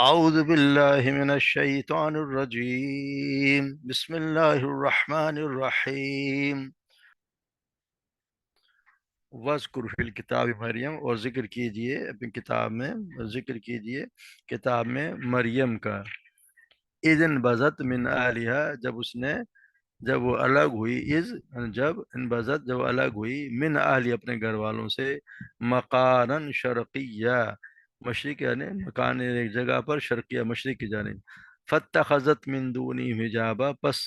اعوذ باللہ من الشیطان الرجیم بسم اللہ الرحمن الرحیم وذکر فی الکتاب مریم، اور ذکر کیجئے اپنی کتاب میں، ذکر کیجئے کتاب میں مریم کا۔ اذن بزت من اہلہا، جب وہ الگ ہوئی، جب انبذت، جب الگ ہوئی، من اہلی، اپنے گھر والوں سے، مکانن شرقیہ، مشرق یعنی مکان ایک جگہ پر، شرقیہ مشرق کی جانب، فاتخذت من دونی حجابا، پس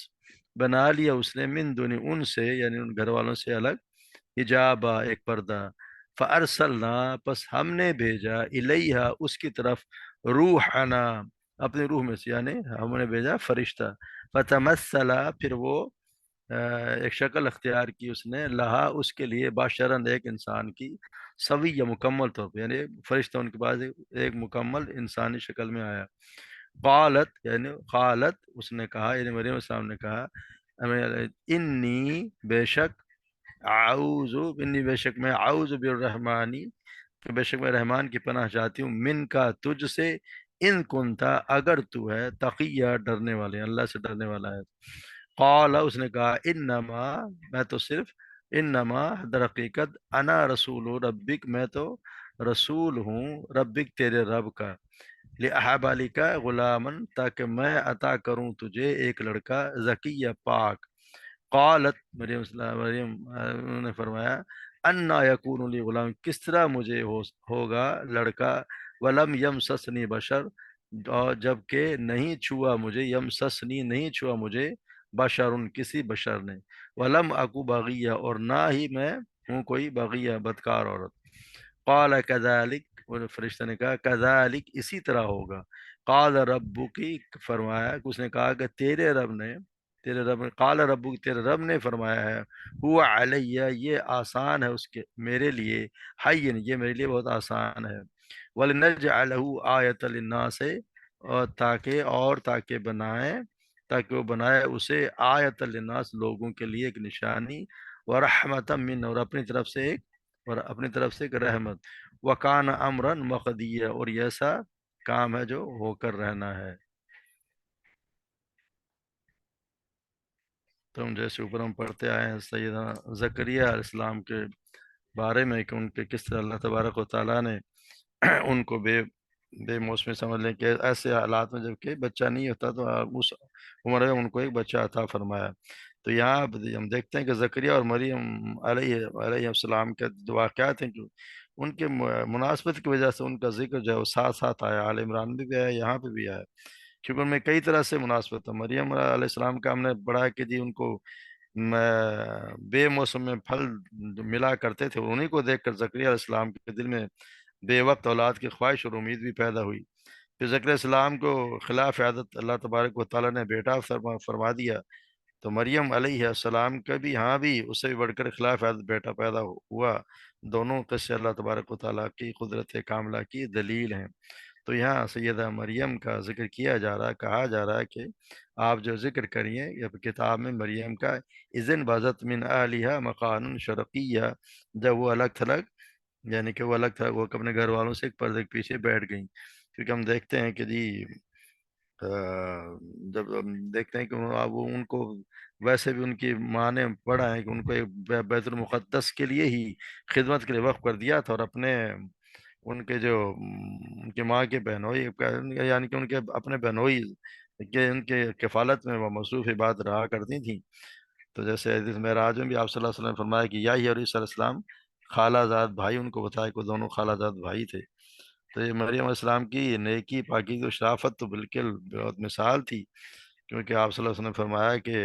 بنا لیا اس نے، من دونی ان سے، یعنی ان گھر والوں سے الگ، حجابا ایک پردہ، فارسلنا، پس ہم نے بھیجا، الیہا اس کی طرف، روحنا اپنے روح میں سے، یعنی ہم نے بھیجا فرشتہ، فتمثلا، پھر وہ ایک شکل اختیار کی اس نے، لہا اس کے لیے، باشرن ایک انسان کی، سوی یا مکمل طور پہ، یعنی فرشتہ ان کے پاس ایک مکمل انسانی شکل میں آیا۔ قالت، یعنی قالت اس نے کہا، یعنی مریم السلام نے کہا، انی بے شک، انی بے شک میں، اعوذ بالرحمانی، کہ بے شک میں رحمان کی پناہ چاہتی ہوں، من کا تجھ سے، ان کنتا اگر تو ہے، تقیہ ڈرنے والے، اللہ سے ڈرنے والا ہے۔ قال اس نے کہا، انما میں تو صرف، انما در حقیقت، انا رسول ربک میں تو رسول ہوں، ربک تیرے رب کا، لأحب کا غلامن تاکہ میں عطا کروں تجھے ایک لڑکا، ذکیہ پاک۔ قالت مریم انہوں نے فرمایا، انا یکون لی غلام، کس طرح مجھے ہوگا لڑکا، ولم یمسسنی بشر، اور جب کہ نہیں چھوا مجھے، یمسسنی نہیں چھوا مجھے، بشر کسی بشر نے، ولم اکو بغیہ اور نہ ہی میں ہوں کوئی بغیہ بدکار عورت۔ قال کذالک، اور فرشتہ نے کہا، کذالک اسی طرح ہوگا، قال ربکی، فرمایا کہ اس نے کہا کہ تیرے رب نے، قال ربک تیرے رب نے فرمایا ہے، ہوا علیہ یہ آسان ہے اس کے میرے لیے، حین یہ میرے لیے بہت آسان ہے، وَلِنَجْعَلَهُ آیَةً لِلنَّاسِ تاکہ وہ بنائے اسے آیۃ للناس لوگوں کے لیے ایک نشانی، ورحمۃ من اور اپنی طرف سے ایک رحمت، وکان امرا مقدیہ اور یہ ایسا کام ہے جو ہو کر رہنا ہے۔ تو ہم جیسے اوپر ہم پڑھتے آئے ہیں سیدنا زکریا علیہ السلام کے بارے میں، کہ ان کے کس طرح اللہ تبارک و تعالیٰ نے ان کو بے موسمی سمجھ لیں کہ ایسے حالات میں جب کہ بچہ نہیں ہوتا، تو اس عمر میں ان کو ایک بچہ عطا فرمایا۔ تو یہاں ہم دیکھتے ہیں کہ زکریا اور مریم علیہ السلام کے جو واقعات ہیں، کہ ان کے مناسبت کی وجہ سے ان کا ذکر جو ہے وہ ساتھ ساتھ آیا، آل عمران میں بھی آیا، یہاں پہ بھی آیا، کیونکہ ان میں کئی طرح سے مناسبت ہے۔ مریم علیہ السلام کا ہم نے پڑھا کہ جی ان کو بے موسم میں پھل جو ملا کرتے تھے، انہیں کو دیکھ کر زکریا علیہ السلام کے دل میں بے وقت اولاد کی خواہش اور امید بھی پیدا ہوئی۔ پھر زکریا علیہ السلام کو خلاف عادت اللہ تبارک و تعالیٰ نے بیٹا فرما دیا، تو مریم علیہ السلام کا بھی، ہاں بھی اس سے بھی بڑھ کر خلاف عادت بیٹا پیدا ہوا۔ دونوں قصے اللہ تبارک و تعالیٰ کی قدرت کاملہ کی دلیل ہیں۔ تو یہاں سیدہ مریم کا ذکر کیا جا رہا ہے، کہا جا رہا ہے کہ آپ جو ذکر کریے یا کتاب میں مریم کا، اذن بازت من اہلیہ مکان شرقیہ، جب وہ الگ تھلگ، یعنی کہ وہ الگ تھلگ وہ اپنے گھر والوں سے ایک پردے کے پیچھے بیٹھ گئیں، کیونکہ ہم دیکھتے ہیں کہ جی جب ہم دیکھتے ہیں کہ وہ ان کو، ویسے بھی ان کی ماں نے پڑھا ہے کہ ان کو ایک بیت المقدس کے لیے ہی خدمت کے لیے وقف کر دیا تھا، اور اپنے ان کے جو ان کی ماں کے بہنوئی، یعنی کہ ان کے اپنے بہنوئی کہ ان کے کفالت میں وہ مصروف عبادت رہا کرتی تھیں۔ تو جیسے حدیث معراج میں بھی آپ صلی اللہ علیہ وسلم نے فرمایا کہ یا ہی اور عیسیٰ علیہ السلام خالہ زاد بھائی، ان کو بتایا کہ دونوں خالہ زاد بھائی تھے۔ تو یہ مریم علیہ السلام کی نیکی، پاکیزگی و شرافت تو بالکل بہت مثال تھی، کیونکہ آپ صلی اللہ علیہ وسلم نے فرمایا کہ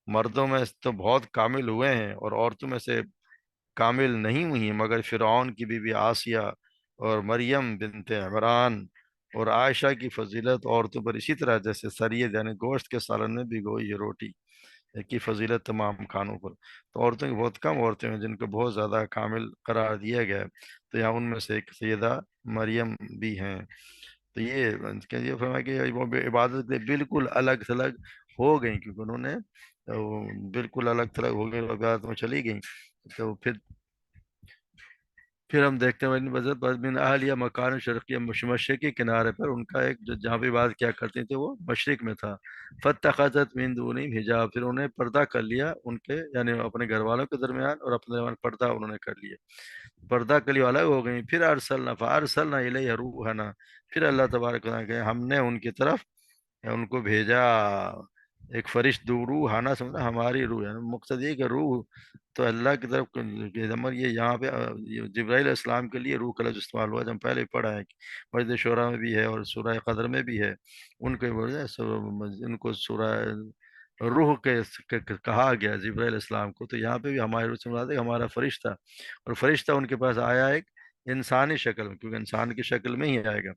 مردوں میں تو بہت کامل ہوئے ہیں اور عورتوں میں سے کامل نہیں ہوئی، مگر فرعون کی بیوی آسیہ اور مریم بنت عمران اور عائشہ کی فضیلت عورتوں پر اسی طرح جیسے سرید یعنی گوشت کے سالن میں بھگوئی یہ روٹی کی فضیلت تمام کھانوں پر۔ تو عورتوں کی بہت کم عورتیں ہیں جن کو بہت زیادہ کامل قرار دیا گیا ہے، تو یہاں ان میں سے ایک سیدہ مریم بھی ہیں۔ تو یہ فرمایا کہ وہ عبادت کے لیے بالکل الگ تھلگ ہو گئیں، کیونکہ انہوں نے بالکل الگ تھلگ ہو گئے، عبادت میں چلی گئیں۔ تو پھر ہم دیکھتے ہیں من اہلیہ مکان شرقیہ مشرق کے کنارے پر ان کا ایک جو جہاں پہ بات کیا کرتے تھے وہ مشرق میں تھا. فاتخذت من دونہم حجاب، پھر انہیں پردہ کر لیا ان کے یعنی اپنے گھر والوں کے درمیان اور اپنے درمیان پردہ انہوں نے کر لیا، پردہ کلی والا ہو گئی. پھر فارسلنا الیہ روحنا، پھر اللہ تبارک و تعالیٰ کہ ہم نے ان کی طرف ان کو بھیجا ایک فرشت دو روح آنا، سمجھا ہماری روح ہے مقصد یہ کہ روح تو اللہ کی طرف یہ یہاں پہ یہ جبرائیل علیہ السلام کے لیے روح کا لفظ استعمال ہوا، جب ہم پہلے پڑھا ہے کہ مسجد شورا میں بھی ہے اور سورہ قدر میں بھی ہے. ان کے ان کو سورہ روح کہا گیا جبرائیل علیہ السلام کو، تو یہاں پہ بھی ہماری روح سے مراد ہے کہ ہمارا فرشتہ، اور فرشتہ ان کے پاس آیا ایک انسانی شکل میں، کیونکہ انسان کی شکل میں ہی آئے گا.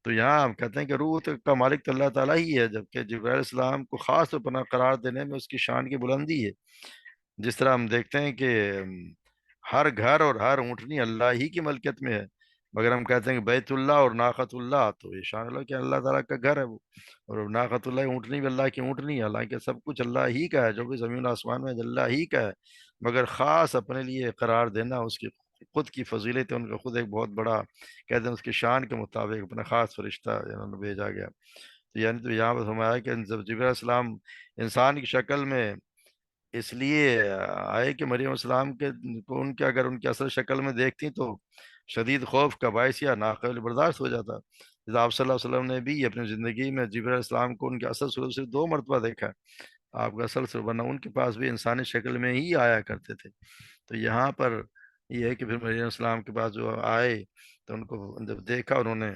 تو یہاں ہم کہتے ہیں کہ روح کا مالک تو اللہ تعالیٰ ہی ہے، جبکہ جبرائیل علیہ السلام کو خاص طور پر قرار دینے میں اس کی شان کی بلندی ہے. جس طرح ہم دیکھتے ہیں کہ ہر گھر اور ہر اونٹنی اللہ ہی کی ملکیت میں ہے، مگر ہم کہتے ہیں کہ بیت اللہ اور ناقۃ اللہ، تو یہ شان اللہ کہ اللہ تعالیٰ کا گھر ہے وہ، اور ناقۃ اللہ اونٹنی بھی اللہ کی اونٹنی ہے. حالانکہ سب کچھ اللہ ہی کا ہے، جو بھی زمین و آسمان میں ہے اللہ ہی کا ہے، مگر خاص اپنے لیے قرار دینا اس کی خود کی فضیلت ہے، ان کا خود ایک بہت بڑا کہتے ہیں اس کی شان کے مطابق اپنا خاص فرشتہ انہوں نے بھیجا گیا. تو یعنی تو یہاں پر فرمایا کہ جب جبرائیل علیہ السلام انسان کی شکل میں اس لیے آئے کہ مریم السلام کے کو ان کے اگر ان کی اصل شکل میں دیکھتی تو شدید خوف کا باعث یا ناقابل برداشت ہو جاتا. جیسے آپ صلی اللہ علیہ وسلم نے بھی اپنی زندگی میں جبرائیل علیہ السلام کو ان کے اصل صورت سے 2 مرتبہ دیکھا. آپ کا اصل صورت ورنہ ان کے پاس بھی انسانی شکل میں ہی آیا کرتے تھے. تو یہاں پر یہ ہے کہ پھر مریم السلام کے پاس جو آئے تو ان کو جب دیکھا انہوں نے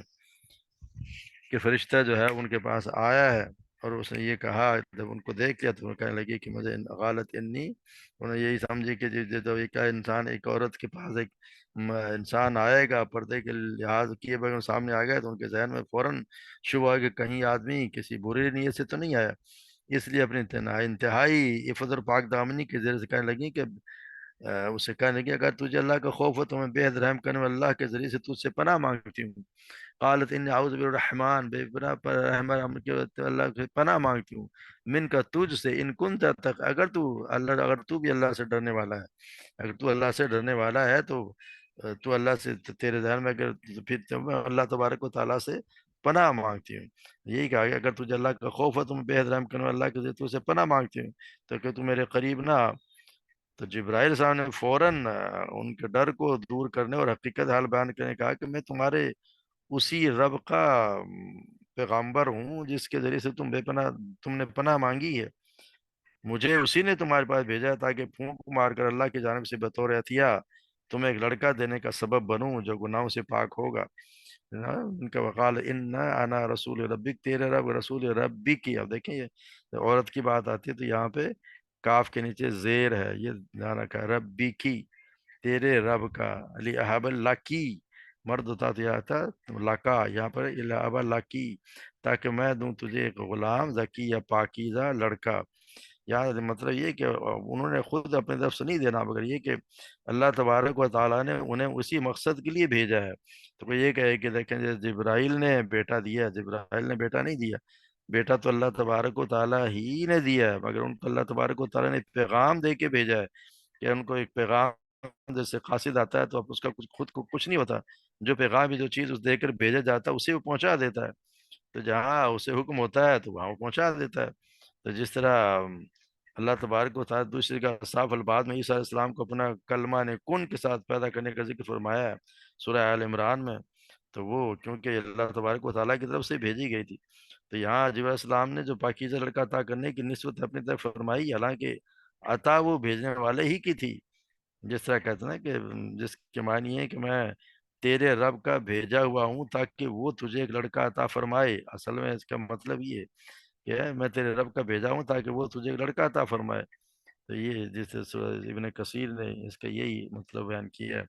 کہ فرشتہ جو ہے ان کے پاس آیا ہے، اور اس نے یہ کہا جب ان کو دیکھ لیا تو وہ کہنے لگی کہ مجھے غالت انی، انہوں نے یہی سمجھی کہ جو ایک انسان ایک عورت کے پاس ایک انسان آئے گا پردے کے لحاظ کیے بغیر سامنے آ گیا تو ان کے ذہن میں فوراً شبہ کہ کہیں آدمی کسی بری نیت سے تو نہیں آیا. اس لیے اپنی انتہائی عفت اور پاک دامنی کے ذریعے سے کہنے لگی کہ اسے کہنے لگی اگر تجھے اللہ کا خوف ہو تو میں بے حد رحم کرنے والے اللہ کے ذریعے سے تجھ سے پناہ مانگتی ہوں. قالت انی اعوذ بالرحمن، بے پناہ پر رحمان کے اللہ سے پناہ مانگتی ہوں، من کا تجھ سے، ان کنت تک اگر تو اللہ، اگر تو بھی اللہ سے ڈرنے والا ہے، اگر تو اللہ سے ڈرنے والا ہے تو تو اللہ سے تیرے ذہن میں اگر پھر تو میں اللہ تبارک و تعالیٰ سے پناہ مانگتی ہوں. یہی کہا گیا اگر تجھے اللہ کا خوف ہے تو میں بے حد رحم کرنے والا اللہ کے ذریعے تو سے پناہ مانگتی ہوں تو کہ تو میرے قریب نہ آ. تو جبرائیل صاحب نے فوراً ان کے ڈر کو دور کرنے اور حقیقت حال بیان کرنے کہا کہ میں تمہارے اسی رب کا پیغامبر ہوں جس کے ذریعے سے تم نے پناہ مانگی ہے. مجھے اسی نے تمہارے پاس بھیجا ہے تاکہ پھونک مار کر اللہ کی جانب سے بطور عطیہ تمہیں ایک لڑکا دینے کا سبب بنوں جو گناہوں سے پاک ہوگا. ان کا وقال ان انا رسول ربک، تیرے رب رسول ربی کی. اب دیکھیں یہ عورت کی بات آتی ہے تو یہاں پہ کاف کے نیچے زیر ہے، یہ دھیان رکھا ہے، ربی کی تیرے رب کا، علی احب اللہ کی مرد ہوتا تو یہ آتا لکا، یہاں پر احب اللہ کی تاکہ میں دوں تجھے ایک غلام ذکی یا پاکیزہ لڑکا. یہاں مطلب یہ کہ انہوں نے خود اپنی طرف سے نہیں دینا مگر یہ کہ اللہ تبارک و تعالیٰ نے انہیں اسی مقصد کے لیے بھیجا ہے. تو کوئی یہ کہے کہ دیکھیں جبرائیل نے بیٹا دیا، جبرائیل نے بیٹا نہیں دیا، بیٹا تو اللہ تبارک و تعالیٰ ہی نے دیا ہے، مگر ان کو اللہ تبارک و تعالیٰ نے پیغام دے کے بھیجا ہے کہ ان کو ایک پیغام جیسے قاصد آتا ہے تو اب اس کا خود کو کچھ نہیں ہوتا، جو پیغام بھی جو چیز اس دے کر بھیجا جاتا ہے اسے وہ پہنچا دیتا ہے. تو جہاں اسے حکم ہوتا ہے تو وہاں وہ پہنچا دیتا ہے. تو جس طرح اللہ تبارک و تعالیٰ دوسری کا صاف الباد میں عیسیٰ علیہ السلام کو اپنا کلمہ نے کن کے ساتھ پیدا کرنے کا ذکر فرمایا ہے سورہ آل عمران میں، تو وہ کیونکہ اللہ تبارک و تعالیٰ کی طرف سے بھیجی گئی تھی. تو یہاں جبرائیل علیہ السلام نے جو پاکیزہ لڑکا عطا کرنے کی نسبت اپنی طرف فرمائی، حالانکہ عطا وہ بھیجنے والے ہی کی تھی. جس طرح کہتے ہیں نا کہ جس کے معنی ہے کہ میں تیرے رب کا بھیجا ہوا ہوں تاکہ وہ تجھے ایک لڑکا عطا فرمائے. اصل میں اس کا مطلب یہ کہ میں تیرے رب کا بھیجا ہوں تاکہ وہ تجھے ایک لڑکا عطا فرمائے. تو یہ جیسے ابن کثیر نے اس کا یہی مطلب بیان کیا ہے.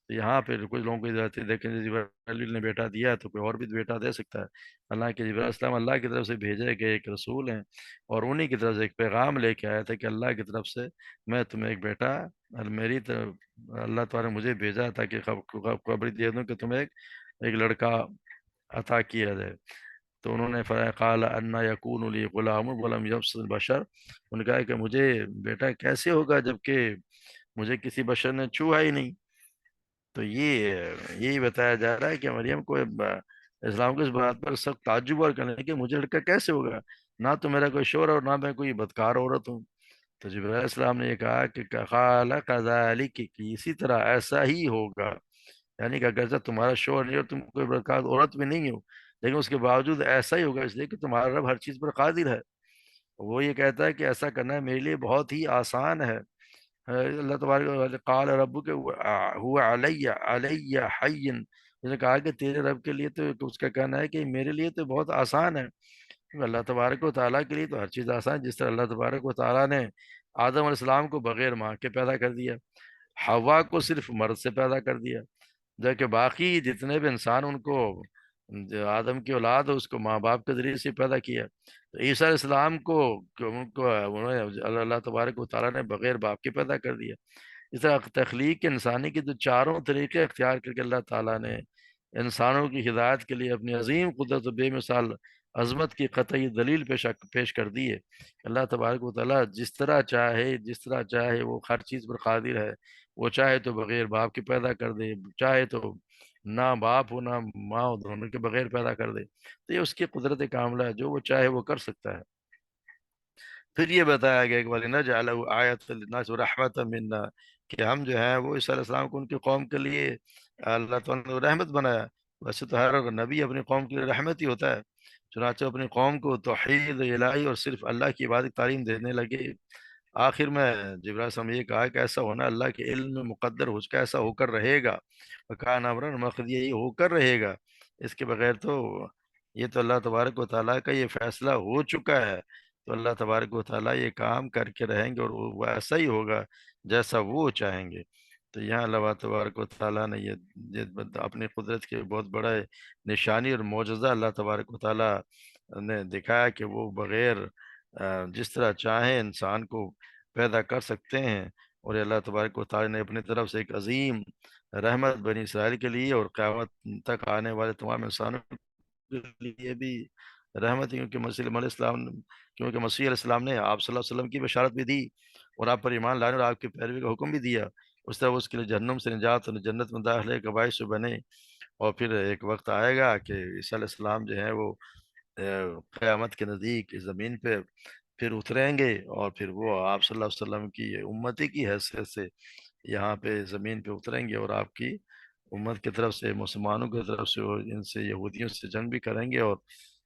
تو یہاں پہ کچھ لوگوں کو دیکھیں جبرائیل نے بیٹا دیا ہے تو کوئی اور بھی بیٹا دے سکتا ہے. اللہ کے جبرائیل السلام اللہ کی طرف سے بھیجے گئے ایک رسول ہیں، اور انہی کی طرف سے ایک پیغام لے کے آیا تھا کہ اللہ کی طرف سے میں تمہیں ایک بیٹا، اور میری طرف اللہ تعالیٰ نے مجھے بھیجا تاکہ خبری دے دوں کہ تمہیں ایک لڑکا عطا کیا جائے. تو انہوں نے فرمایا قال انا یکون لی غلام ولم یمسسنی البشر، انہوں نے کہا کہ مجھے بیٹا کیسے ہوگا جبکہ مجھے کسی بشر نے چھوا ہی نہیں. تو یہی بتایا جا رہا ہے کہ مریم کو اسلام کو اس بات پر سخت تعجب اور کرنے کہ مجھے لڑکا کیسے ہوگا، نہ تو میرا کوئی شوہر اور نہ میں کوئی بدکار عورت ہوں۔ تو جبرائیل علیہ السلام نے یہ کہا کہ قال کذالک، کہ اسی طرح ایسا ہی ہوگا، یعنی کہ اگرچہ تمہارا شوہر نہیں اور تم کوئی بدکار عورت بھی نہیں ہو، لیکن اس کے باوجود ایسا ہی ہوگا، اس لیے کہ تمہارا رب ہر چیز پر قادر ہے۔ وہ یہ کہتا ہے کہ ایسا کرنا میرے لیے بہت ہی آسان ہے۔ اللہ تبارک و تعالی قال ربک ہوا علی حین، اس نے کہا کہ تیرے رب کے لیے تو اس کا کہنا ہے کہ میرے لیے تو بہت آسان ہے۔ اللہ تبارک و تعالیٰ کے لیے تو ہر چیز آسان ہے، جس طرح اللہ تبارک و تعالیٰ نے آدم علیہ السلام کو بغیر ماں کے پیدا کر دیا، حوا کو صرف مرد سے پیدا کر دیا، جبکہ باقی جتنے بھی انسان ان کو جو آدم کی اولاد ہے اس کو ماں باپ کے ذریعے سے پیدا کیا۔ تو عیسیٰ علیہ السلام کو انہوں نے اللہ تبارک و تعالیٰ نے بغیر باپ کے پیدا کر دیا۔ اس طرح تخلیق انسانی کے جو چاروں طریقے اختیار کر کے اللہ تعالیٰ نے انسانوں کی ہدایت کے لیے اپنی عظیم قدرت و بے مثال عظمت کی قطعی دلیل پیش کر دی ہے۔ اللہ تبارک و تعالیٰ جس طرح چاہے وہ ہر چیز پر قادر ہے۔ وہ چاہے تو بغیر باپ کے پیدا کر دے، چاہے تو نہ باپ ہو نہ ماں ہو، دونوں کے بغیر پیدا کر دے، تو یہ اس کی قدرت کاملہ ہے، جو وہ چاہے وہ کر سکتا ہے۔ پھر یہ بتایا گیا کہ وَلِنَجْعَلَهُ آیَةً لِلنَّاسِ وَرَحْمَةً مِنَّا، کہ ہم جو ہیں وہ عیسیٰ علیہ السلام کو ان کی قوم کے لیے اللہ تعالیٰ نے رحمت بنایا۔ ویسے تو ہر نبی اپنی قوم کے لیے رحمت ہی ہوتا ہے، چنانچہ اپنی قوم کو توحید الہی اور صرف اللہ کی عبادت تعلیم دینے لگے۔ آخر میں جبرائیل علیہ السلام نے یہ کہا کہ ایسا ہونا اللہ کے علم میں مقدر ہو چکا، ایسا ہو کر رہے گا، وَكَانَ أَمْرًا مَقْضِيًّا، یہ ہو کر رہے گا، اس کے بغیر تو یہ تو اللہ تبارک و تعالیٰ کا یہ فیصلہ ہو چکا ہے، تو اللہ تبارک و تعالیٰ یہ کام کر کے رہیں گے اور وہ ایسا ہی ہوگا جیسا وہ چاہیں گے۔ تو یہاں اللہ تبارک و تعالیٰ نے اپنی قدرت کے بہت بڑا نشانی اور معجزہ اللہ تبارک و تعالیٰ نے دکھایا کہ وہ بغیر جس طرح چاہیں انسان کو پیدا کر سکتے ہیں، اور اللہ تبارک و تعالیٰ نے اپنی طرف سے ایک عظیم رحمت بنی اسرائیل کے لیے اور قیامت تک آنے والے تمام انسانوں کے لیے بھی رحمت ہے، کیونکہ مسیح علیہ السلام نے آپ صلی اللہ علیہ وسلم کی بشارت بھی دی اور آپ پر ایمان لانے اور آپ کی پیروی کا حکم بھی دیا، اس طرح اس کے لیے جہنم سے نجات اور جنت میں داخلے کا باعث بنے۔ اور پھر ایک وقت آئے گا کہ عیسیٰ علیہ السلام جو ہے وہ قیامت کے نزدیک اس زمین پہ پھر اتریں گے، اور پھر وہ آپ صلی اللہ علیہ وسلم کی امتی کی حیثیت سے یہاں پہ زمین پہ اتریں گے، اور آپ کی امت کی طرف سے مسلمانوں کی طرف سے وہ ان سے یہودیوں سے جنگ بھی کریں گے، اور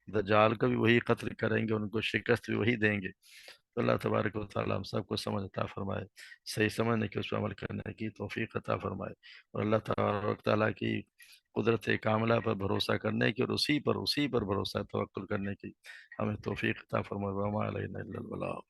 دجال کو بھی وہی قتل کریں گے، ان کو شکست بھی وہی دیں گے۔ تو اللہ تبارک و تعالیٰ ہم سب کو سمجھ عطا فرمائے، صحیح سمجھنے کی، اس پر عمل کرنے کی توفیق عطا فرمائے، اور اللہ تبارک تعالیٰ کی قدرت کاملہ پر بھروسہ کرنے کی اور اسی پر بھروسہ توکل کرنے کی ہمیں توفیق عطا فرمائے۔ وما علینا الا البلاغ۔